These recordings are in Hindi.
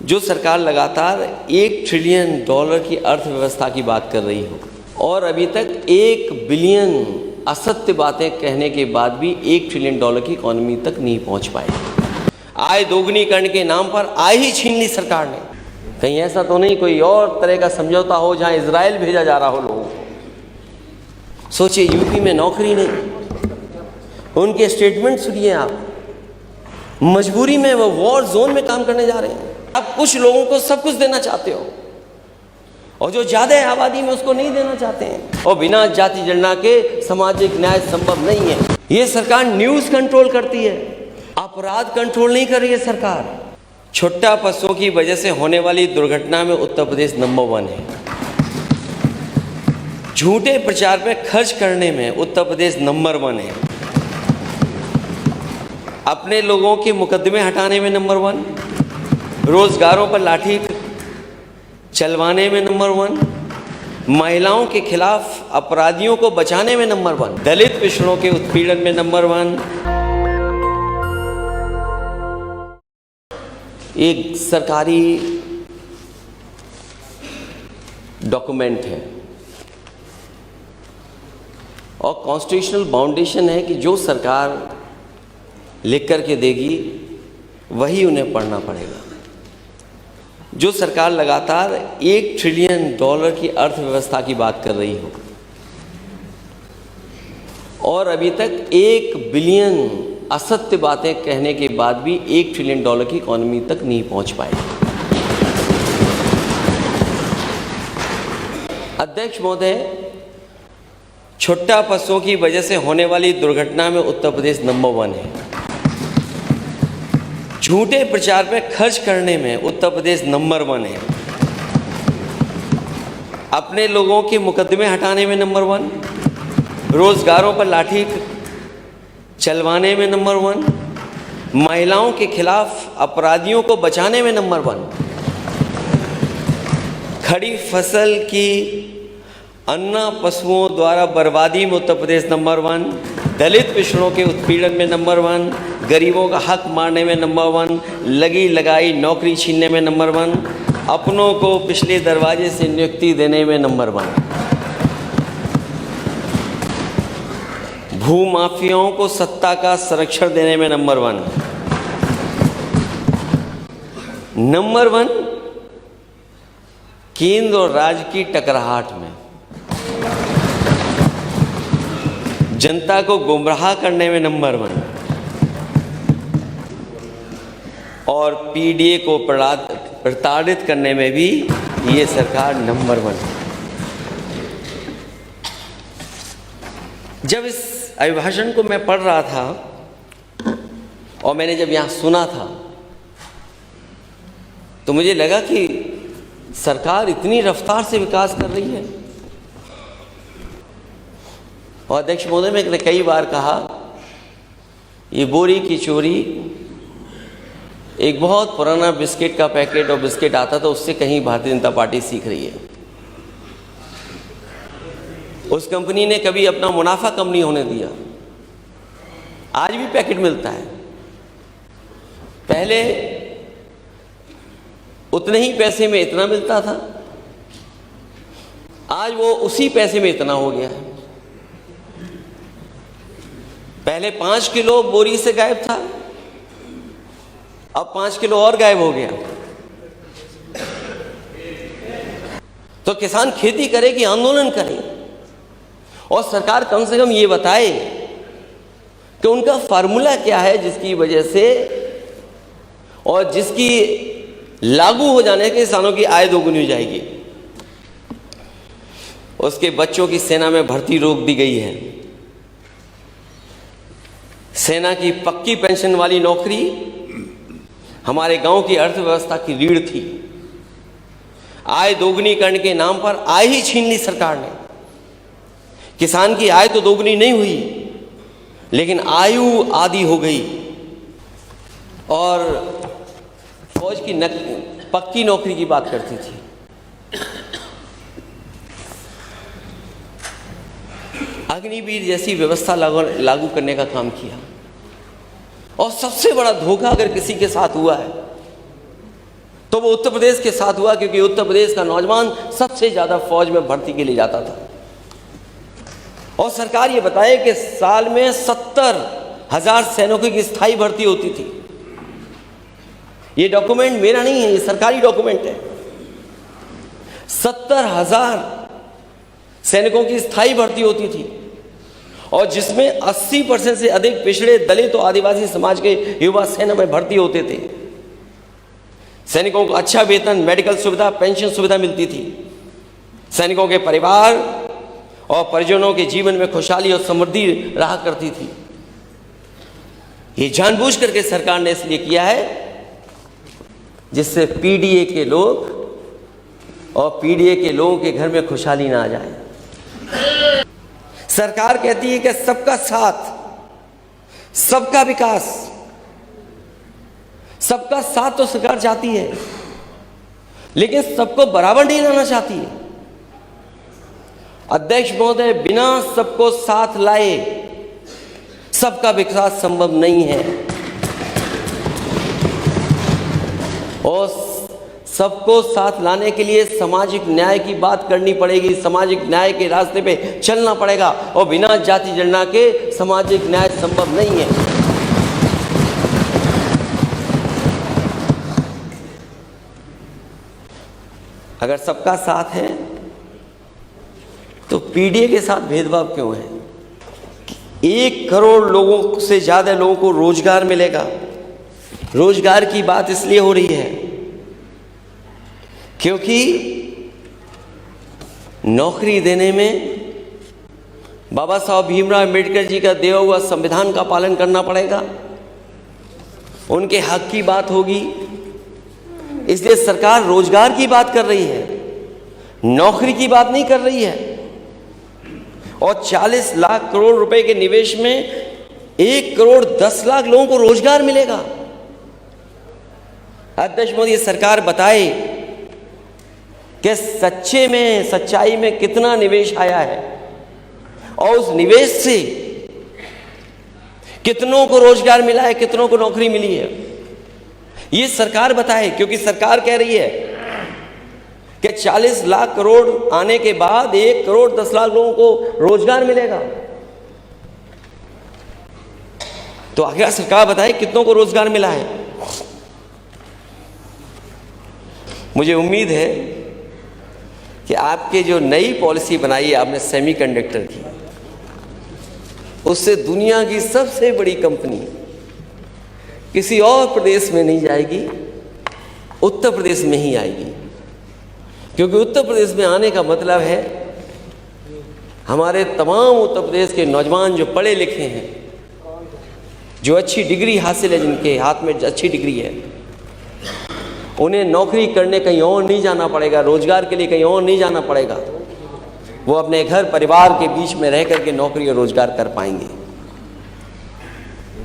जो सरकार लगातार $1 ट्रिलियन की अर्थव्यवस्था की बात कर रही हो और अभी तक 1 बिलियन असत्य बातें कहने के बाद भी $1 ट्रिलियन की इकॉनमी तक नहीं पहुंच पाई। आय दोगुनीकरण के नाम पर आय ही छीन ली सरकार ने। कहीं ऐसा तो नहीं कोई और तरह का समझौता हो जहां इजराइल भेजा जा रहा हो लोगों को। सोचिए, यूपी में नौकरी नहीं, उनके स्टेटमेंट सुनिए आप, मजबूरी में वो वॉर जोन में काम करने जा रहे हैं। आप कुछ लोगों को सब कुछ देना चाहते हो और जो ज्यादा है आबादी में उसको नहीं देना चाहते हैं, और बिना जाति जनगणना के सामाजिक न्याय संभव नहीं है। ये सरकार न्यूज कंट्रोल करती है, अपराध कंट्रोल नहीं कर रही है सरकार। छुट्टा पशुओं की वजह से होने वाली दुर्घटना में उत्तर प्रदेश नंबर 1 है। झूठे प्रचार पे खर्च करने में उत्तर प्रदेश नंबर 1 है। अपने लोगों के मुकदमे हटाने में नंबर 1, रोजगारों पर लाठी चलवाने में नंबर 1, महिलाओं के खिलाफ अपराधियों को बचाने में नंबर 1, दलित पिछड़ों के उत्पीड़न में नंबर 1। एक सरकारी डॉक्यूमेंट है और कॉन्स्टिट्यूशनल बाउंडेशन है कि जो सरकार लिख करके देगी वही उन्हें पढ़ना पड़ेगा। जो सरकार लगातार $1 ट्रिलियन की अर्थव्यवस्था की बात कर रही हो और अभी तक 1 बिलियन असत्य बातें कहने के बाद भी $1 ट्रिलियन की इकॉनमी तक नहीं पहुंच पाई। अध्यक्ष महोदय, छुट्टा पशुओं की वजह से होने वाली दुर्घटना में उत्तर प्रदेश नंबर 1 है। झूठे प्रचार पे खर्च करने में उत्तर प्रदेश नंबर 1 है। अपने लोगों के मुकदमे हटाने में नंबर 1, रोजगारों पर लाठी चलवाने में नंबर 1, महिलाओं के खिलाफ अपराधियों को बचाने में नंबर 1, खड़ी फसल की अन्ना पशुओं द्वारा बर्बादी में उत्तर प्रदेश नंबर 1, दलित पिछड़ों के उत्पीड़न में नंबर 1, गरीबों का हक मारने में नंबर 1, लगी लगाई नौकरी छीनने में नंबर 1, अपनों को पिछले दरवाजे से नियुक्ति देने में नंबर 1, भूमाफियाओं को सत्ता का संरक्षण देने में नंबर 1, नंबर 1 केंद्र और राज्य की टकराहट में, जनता को गुमराह करने में नंबर 1 और पीडीए को प्रताड़ित करने में भी ये सरकार नंबर 1। जब इस अभिभाषण को मैं पढ़ रहा था और मैंने जब यहाँ सुना था तो मुझे लगा कि सरकार इतनी रफ्तार से विकास कर रही है। और अध्यक्ष महोदय, मैंने कई बार कहा, ये बोरी की चोरी, एक बहुत पुराना बिस्किट का पैकेट और बिस्किट आता था, उससे कहीं भारतीय जनता पार्टी सीख रही है। उस कंपनी ने कभी अपना मुनाफा कम नहीं होने दिया। आज भी पैकेट मिलता है, पहले उतने ही पैसे में इतना मिलता था, आज वो उसी पैसे में इतना हो गया है। पहले 5 किलो बोरी से गायब था, अब 5 किलो और गायब हो गया। तो किसान खेती करे कि आंदोलन करे, और सरकार कम से कम ये बताए कि उनका फार्मूला क्या है जिसकी वजह से और जिसकी लागू हो जाने के किसानों की आय दोगुनी हो जाएगी। उसके बच्चों की सेना में भर्ती रोक दी गई है। सेना की पक्की पेंशन वाली नौकरी हमारे गांव की अर्थव्यवस्था की रीढ़ थी। आय दोगुनीकरण के नाम पर आय ही छीन ली सरकार ने। किसान की आय तो दोगुनी नहीं हुई, लेकिन आयु आधी हो गई। और फौज की पक्की नौकरी की बात करती थी। अग्निवीर जैसी व्यवस्था लागू करने का काम किया। और सबसे बड़ा धोखा अगर किसी के साथ हुआ है तो वो उत्तर प्रदेश के साथ हुआ, क्योंकि उत्तर प्रदेश का नौजवान सबसे ज़्यादा फौज में भर्ती के लिए जाता था। और सरकार ये बताए कि साल में 70,000 सैनिकों की स्थायी भर्ती होती थी। ये डॉक्यूमेंट मेरा नहीं है, ये सरकारी डॉक्यूमेंट है। 70,000 सैनिकों की स्थायी भर्ती होती थी, और जिसमें 80% से अधिक पिछड़े, दलित और आदिवासी समाज के युवा सेना में भर्ती होते थे। सैनिकों को अच्छा वेतन, मेडिकल सुविधा, पेंशन सुविधा मिलती थी। सैनिकों के परिवार और परिजनों के जीवन में खुशहाली और समृद्धि रहा करती थी। ये जानबूझ करके सरकार ने इसलिए किया है जिससे पीडीए के लोग और पीडीए के लोगों के घर में खुशहाली ना आ जाए। सरकार कहती है कि सबका साथ, सबका विकास, सबका साथ तो सरकार चाहती है, लेकिन सबको बराबर नहीं लाना चाहती है। अध्यक्ष महोदय, बिना सबको साथ लाए सबका विकास संभव नहीं है, और सबको साथ लाने के लिए सामाजिक न्याय की बात करनी पड़ेगी, सामाजिक न्याय के रास्ते पे चलना पड़ेगा, और बिना जाति जनगणना के सामाजिक न्याय संभव नहीं है। अगर सबका साथ है तो पीडीए के साथ भेदभाव क्यों है? 1 करोड़ लोगों से ज़्यादा लोगों को रोजगार मिलेगा। रोजगार की बात इसलिए हो रही है क्योंकि नौकरी देने में बाबा साहब भीमराव अम्बेडकर जी का दिया हुआ संविधान का पालन करना पड़ेगा, उनके हक की बात होगी। इसलिए सरकार रोजगार की बात कर रही है, नौकरी की बात नहीं कर रही है। और 40 लाख करोड़ रुपए के निवेश में 1 करोड़ 10 लाख लोगों को रोजगार मिलेगा। अध्यक्ष मोदी, सरकार बताए कि सच्चाई में कितना निवेश आया है, और उस निवेश से कितनों को रोजगार मिला है, कितनों को नौकरी मिली है, ये सरकार बताए। क्योंकि सरकार कह रही है कि 40 लाख करोड़ आने के बाद 1 करोड़ 10 लाख लोगों को रोजगार मिलेगा। तो आखिर सरकार बताए कितनों को रोजगार मिला है। मुझे उम्मीद है कि आपके जो नई पॉलिसी बनाई है आपने सेमीकंडक्टर की, उससे दुनिया की सबसे बड़ी कंपनी किसी और प्रदेश में नहीं जाएगी, उत्तर प्रदेश में ही आएगी। क्योंकि उत्तर प्रदेश में आने का मतलब है हमारे तमाम उत्तर प्रदेश के नौजवान जो पढ़े लिखे हैं, जो अच्छी डिग्री हासिल है, जिनके हाथ में अच्छी डिग्री है, उन्हें नौकरी करने कहीं और नहीं जाना पड़ेगा, रोजगार के लिए कहीं और नहीं जाना पड़ेगा। वो अपने घर परिवार के बीच में रह करके नौकरी और रोजगार कर पाएंगे।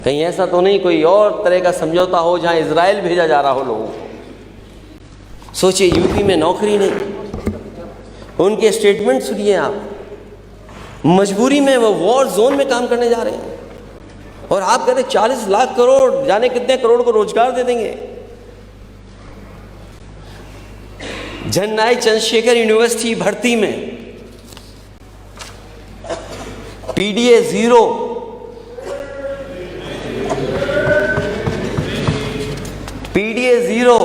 कहीं ऐसा तो नहीं कोई और तरह का समझौता हो जहां इजराइल भेजा जा रहा हो लोगों को। सोचिए, यूपी में नौकरी नहीं, उनके स्टेटमेंट सुनिए आप, मजबूरी में वो वॉर जोन में काम करने जा रहे हैं, और आप कहते 40 लाख करोड़, जाने कितने करोड़ को रोजगार दे देंगे। जननायक चंद्रशेखर यूनिवर्सिटी भर्ती में पीडीए 0, पीडीए 0,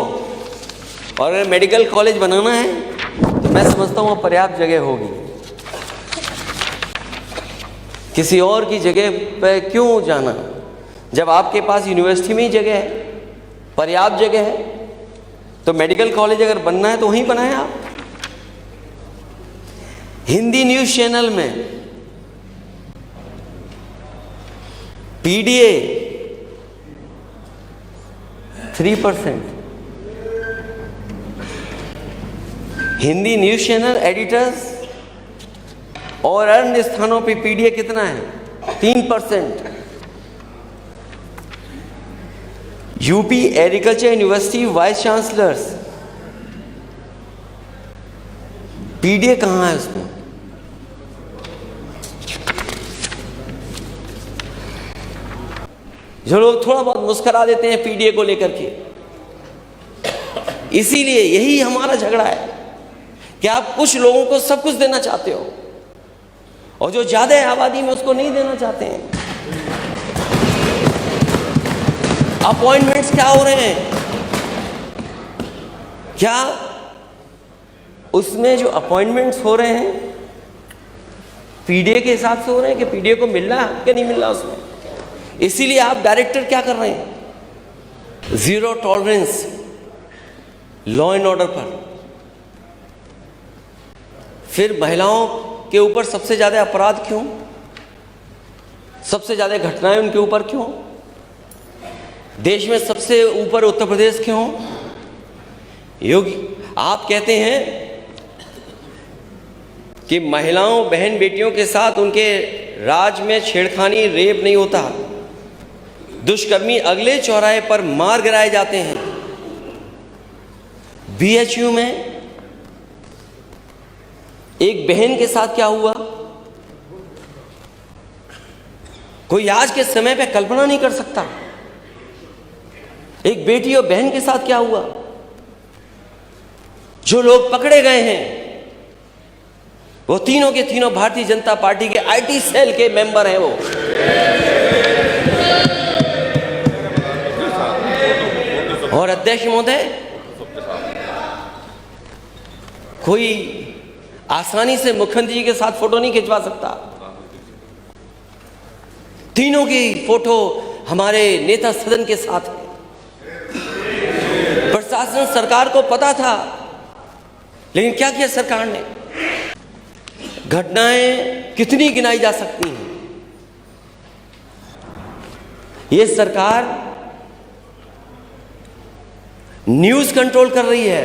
और अगर मेडिकल कॉलेज बनाना है तो मैं समझता हूँ पर्याप्त जगह होगी। किसी और की जगह पर क्यों जाना, जब आपके पास यूनिवर्सिटी में ही जगह है, पर्याप्त जगह है। तो मेडिकल कॉलेज अगर बनना है तो वहीं बनाएं आप। हिंदी न्यूज चैनल में PDA 3%, Hindi news channel editors और अन्य स्थानों पे पीडीए कितना है? 3%। UP agriculture university vice chancellors, PDA कहाँ है उसमें? जो लोग थोड़ा बहुत मुस्कुरा देते हैं पीडीए को लेकर के, इसीलिए यही हमारा झगड़ा है कि आप कुछ लोगों को सब कुछ देना चाहते हो और जो ज्यादा आबादी में उसको नहीं देना चाहते हैं। अपॉइंटमेंट्स क्या हो रहे हैं, क्या उसमें जो अपॉइंटमेंट्स हो रहे हैं पीडीए के हिसाब से हो रहे हैं कि पीडीए को मिल रहा है कि नहीं मिल रहा उसमें? इसीलिए आप डायरेक्टर क्या कर रहे हैं, zero tolerance law and order पर। फिर महिलाओं के ऊपर सबसे ज्यादा अपराध क्यों, सबसे ज्यादा घटनाएं उनके ऊपर क्यों, देश में सबसे ऊपर उत्तर प्रदेश क्यों? योगी आप कहते हैं कि महिलाओं बहन बेटियों के साथ उनके राज में छेड़खानी रेप नहीं होता, दुष्कर्मी अगले चौराहे पर मार गिराए जाते हैं। बीएचयू में एक बहन के साथ क्या हुआ, कोई आज के समय पे कल्पना नहीं कर सकता। एक बेटी और बहन के साथ क्या हुआ। जो लोग पकड़े गए हैं वो तीनों के तीनों भारतीय जनता पार्टी के आईटी सेल के मेंबर हैं। वो और अध्यक्ष महोदय, कोई आसानी से मुख्यमंत्री जी के साथ फोटो नहीं खिंचवा सकता। तीनों की फोटो हमारे नेता सदन के साथ है। प्रशासन सरकार को पता था, लेकिन क्या किया सरकार ने? घटनाएं कितनी गिनाई जा सकती हैं। ये सरकार न्यूज कंट्रोल कर रही है,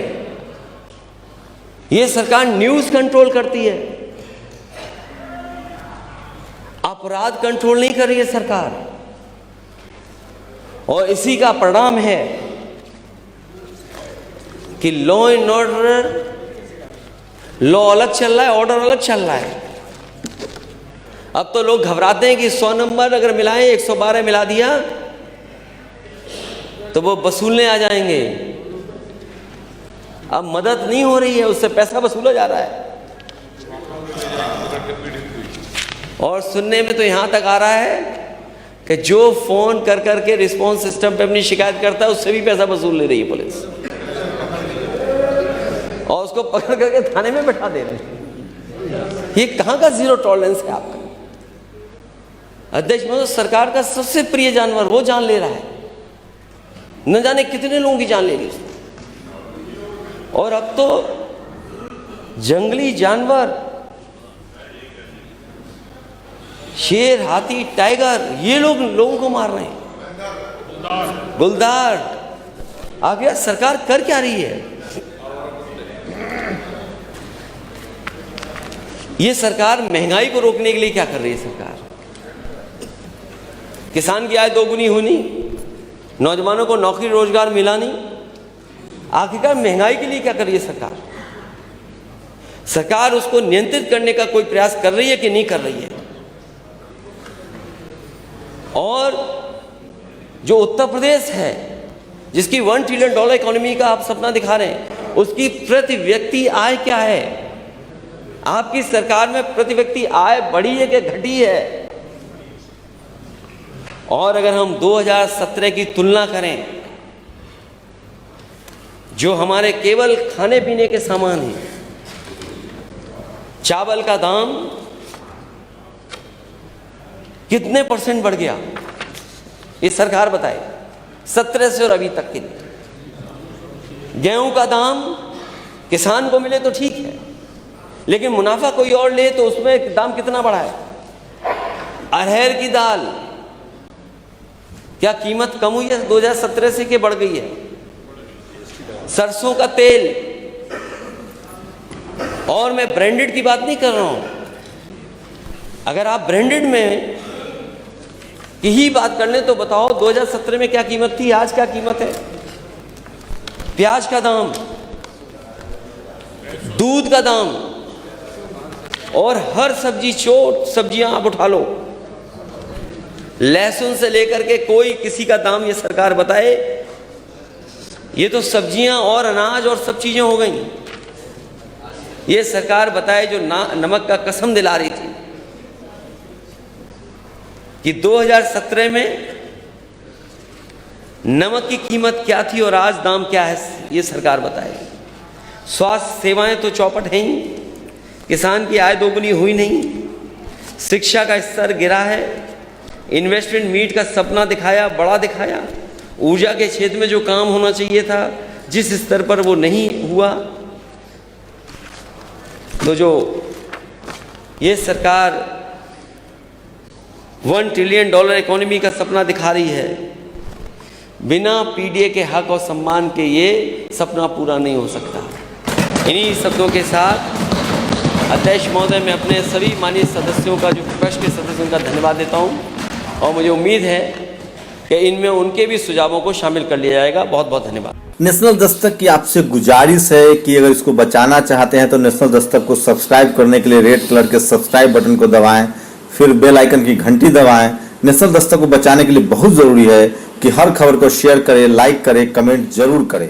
ये सरकार न्यूज कंट्रोल करती है, अपराध कंट्रोल नहीं कर रही है सरकार। और इसी का परिणाम है कि लॉ एंड ऑर्डर, लॉ अलग चल रहा है, ऑर्डर अलग चल रहा है। अब तो लोग घबराते हैं कि 100 नंबर अगर मिलाएं, 112 मिला दिया तो वो वसूलने आ जाएंगे। अब मदद नहीं हो रही है, उससे पैसा वसूला जा रहा है। और सुनने में तो यहां तक आ रहा है कि जो फोन कर करके रिस्पॉन्स सिस्टम पे अपनी शिकायत करता है उससे भी पैसा वसूल ले रही है पुलिस, और उसको पकड़ करके थाने में बैठा दे रहे हैं। ये कहां का जीरो टॉलरेंस है आपका? अध्यक्ष महोदय, सरकार का सबसे प्रिय जानवर वो जान ले रहा है, न जाने कितने लोगों की जान ले ली उसने। और अब तो जंगली जानवर, शेर, हाथी, टाइगर, ये लोगों को मार रहे हैं। गुलदार। आगे सरकार कर क्या रही है? ये सरकार महंगाई को रोकने के लिए क्या कर रही है? सरकार किसान की आय दोगुनी होनी, नौजवानों को नौकरी रोजगार मिला नहीं, आखिरकार महंगाई के लिए क्या कर रही है सरकार? सरकार उसको नियंत्रित करने का कोई प्रयास कर रही है कि नहीं कर रही है? और जो उत्तर प्रदेश है, जिसकी $1 ट्रिलियन इकोनॉमी का आप सपना दिखा रहे हैं, उसकी प्रति व्यक्ति आय क्या है? आपकी सरकार में प्रति व्यक्ति आय बढ़ी है कि घटी है? और अगर हम 2017 की तुलना करें, जो हमारे केवल खाने पीने के सामान हैं, चावल का दाम कितने % बढ़ गया? ये सरकार बताए 17 से और अभी तक के लिए। गेहूं का दाम किसान को मिले तो ठीक है, लेकिन मुनाफा कोई और ले तो उसमें दाम कितना बढ़ा है? अरहर की दाल, क्या कीमत कम हुई है 2017 से कि बढ़ गई है? सरसों का तेल, और मैं ब्रांडेड की बात नहीं कर रहा हूं। अगर आप ब्रांडेड में की ही बात कर लें तो बताओ 2017 में क्या कीमत थी, आज क्या कीमत है? प्याज का दाम, दूध का दाम, और हर सब्जी, छोट सब्जियां आप उठा लो, लहसुन से लेकर के कोई किसी का दाम ये सरकार बताए ये तो सब्जियां और अनाज और सब चीज़ें हो गई। ये सरकार बताए जो नमक का कसम दिला रही थी कि 2017 में नमक की कीमत क्या थी और आज दाम क्या है, ये सरकार बताएगी। स्वास्थ्य सेवाएं तो चौपट हैं ही, किसान की आय दोगुनी हुई नहीं, शिक्षा का स्तर गिरा है, इन्वेस्टमेंट मीट का सपना दिखाया, बड़ा दिखाया, ऊर्जा के क्षेत्र में जो काम होना चाहिए था जिस स्तर पर वो नहीं हुआ। तो जो ये सरकार $1 ट्रिलियन इकोनॉमी का सपना दिखा रही है, बिना पीडीए के हक और सम्मान के ये सपना पूरा नहीं हो सकता। इन्हीं शब्दों के साथ अध्यक्ष महोदय, मैं अपने सभी माननीय सदस्यों का, जो विपक्ष के सदस्यों का धन्यवाद देता हूँ और मुझे उम्मीद है कि इनमें उनके भी सुझावों को शामिल कर लिया जाएगा। बहुत बहुत धन्यवाद। नेशनल दस्तक की आपसे गुजारिश है कि अगर इसको बचाना चाहते हैं तो नेशनल दस्तक को सब्सक्राइब करने के लिए रेड कलर के सब्सक्राइब बटन को दबाएं, फिर बेल आइकन की घंटी दबाएं। नेशनल दस्तक को बचाने के लिए बहुत जरूरी है कि हर खबर को शेयर करें, लाइक करें, कमेंट जरूर करें।